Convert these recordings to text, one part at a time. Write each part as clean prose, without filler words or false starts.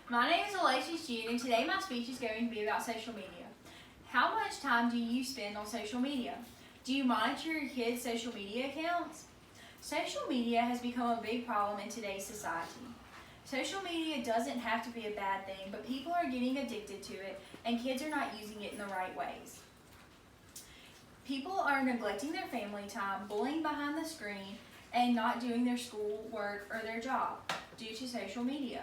My name is Alexis, and today my speech is going to be about social media. How much time do you spend on social media? Do you monitor your kids' social media accounts? Social media has become a big problem in today's society. Social media doesn't have to be a bad thing, but people are getting addicted to it, and kids are not using it in the right ways. People are neglecting their family time, bullying behind the screen, and not doing their school work or their job due to social media.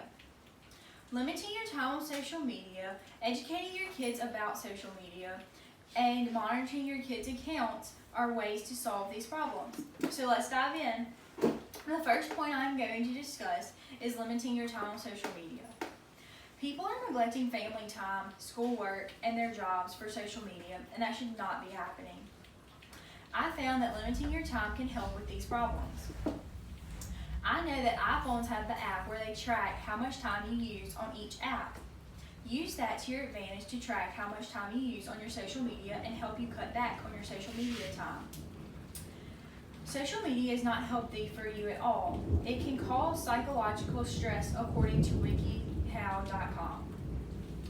Limiting your time on social media, educating your kids about social media, and monitoring your kids' accounts are ways to solve these problems. So let's dive in. The first point I'm going to discuss is limiting your time on social media. People are neglecting family time, schoolwork, and their jobs for social media, and that should not be happening. I found that limiting your time can help with these problems. I know that iPhones have the app where they track how much time you use on each app. Use that to your advantage to track how much time you use on your social media and help you cut back on your social media time. Social media is not healthy for you at all. It can cause psychological stress according to wikihow.com.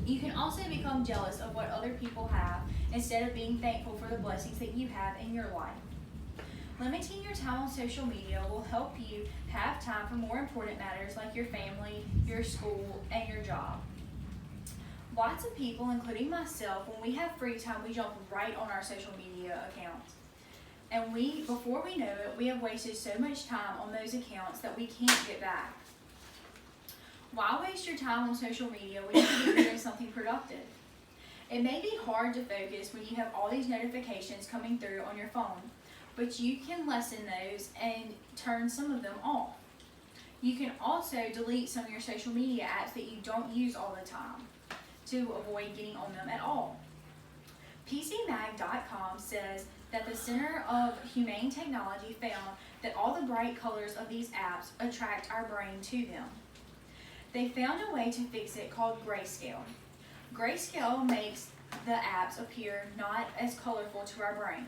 You can also become jealous of what other people have instead of being thankful for the blessings that you have in your life. Limiting your time on social media will help you have time for more important matters like your family, your school, and your job. Lots of people, including myself, when we have free time, we jump right on our social media accounts. And before we know it, we have wasted so much time on those accounts that we can't get back. Why waste your time on social media when you could be doing something productive? It may be hard to focus when you have all these notifications coming through on your phone, but you can lessen those and turn some of them off. You can also delete some of your social media apps that you don't use all the time to avoid getting on them at all. PCMag.com says that the Center of Humane Technology found that all the bright colors of these apps attract our brain to them. They found a way to fix it called grayscale. Grayscale makes the apps appear not as colorful to our brain.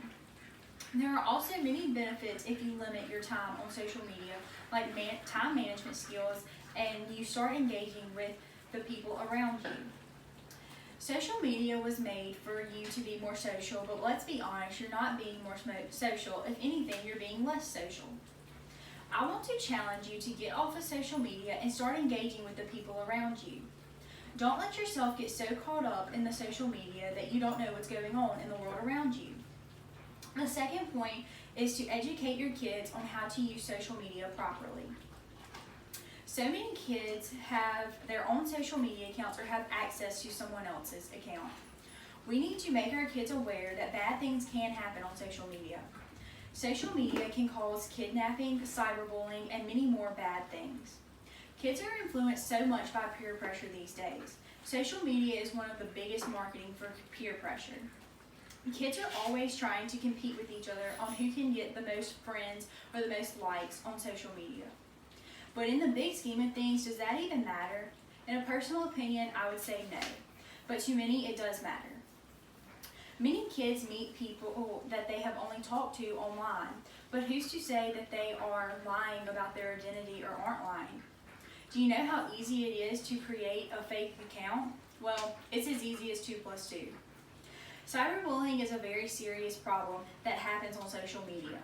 There are also many benefits if you limit your time on social media, like time management skills, and you start engaging with the people around you. Social media was made for you to be more social, but let's be honest, you're not being more social. If anything, you're being less social. I want to challenge you to get off of social media and start engaging with the people around you. Don't let yourself get so caught up in the social media that you don't know what's going on in the world around you. The second point is to educate your kids on how to use social media properly. So many kids have their own social media accounts or have access to someone else's account. We need to make our kids aware that bad things can happen on social media. Social media can cause kidnapping, cyberbullying, and many more bad things. Kids are influenced so much by peer pressure these days. Social media is one of the biggest marketing for peer pressure. Kids are always trying to compete with each other on who can get the most friends or the most likes on social media. But in the big scheme of things, does that even matter? In a personal opinion, I would say no. But to many, it does matter. Many kids meet people that they have only talked to online, but who's to say that they are lying about their identity or aren't lying? Do you know how easy it is to create a fake account? Well, it's as easy as 2 + 2. Cyberbullying is a very serious problem that happens on social media.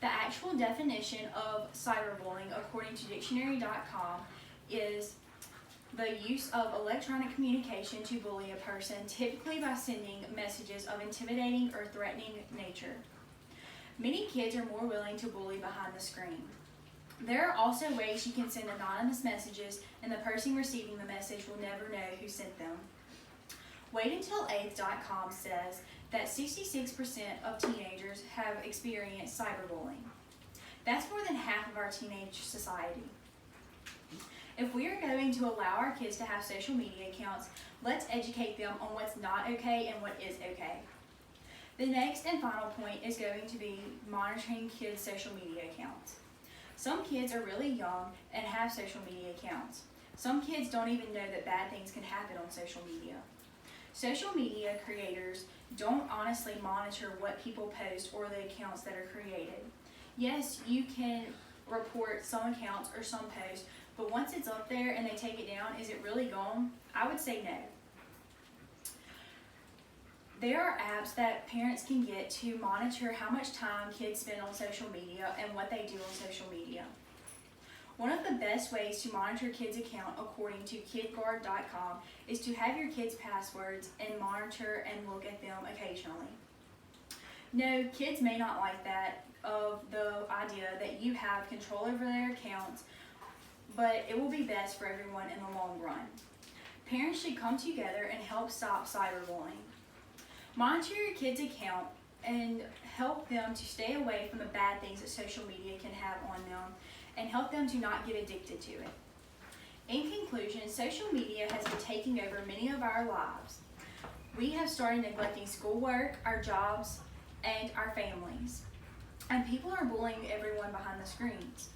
The actual definition of cyberbullying, according to dictionary.com, is the use of electronic communication to bully a person, typically by sending messages of intimidating or threatening nature. Many kids are more willing to bully behind the screen. There are also ways you can send anonymous messages, and the person receiving the message will never know who sent them. WaitUntilAids.com says that 66% of teenagers have experienced cyberbullying. That's more than half of our teenage society. If we are going to allow our kids to have social media accounts, let's educate them on what's not okay and what is okay. The next and final point is going to be monitoring kids' social media accounts. Some kids are really young and have social media accounts. Some kids don't even know that bad things can happen on social media. Social media creators don't honestly monitor what people post or the accounts that are created. Yes, you can report some accounts or some posts, But once it's up there and they take it down, is it really gone? I would say no. There are apps that parents can get to monitor how much time kids spend on social media and what they do on social media. One of the best ways to monitor kids' account, according to KidGuard.com, is to have your kids' passwords and monitor and look at them occasionally. No, kids may not like that, of the idea that you have control over their accounts, but it will be best for everyone in the long run. Parents should come together and help stop cyberbullying. Monitor your kids' account and help them to stay away from the bad things that social media can have on them, and help them to not get addicted to it. In conclusion, social media has been taking over many of our lives. We have started neglecting schoolwork, our jobs, and our families. And people are bullying everyone behind the screens.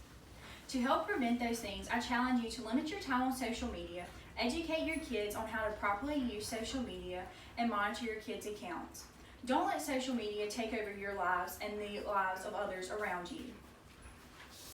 To help prevent those things, I challenge you to limit your time on social media, educate your kids on how to properly use social media, and monitor your kids' accounts. Don't let social media take over your lives and the lives of others around you.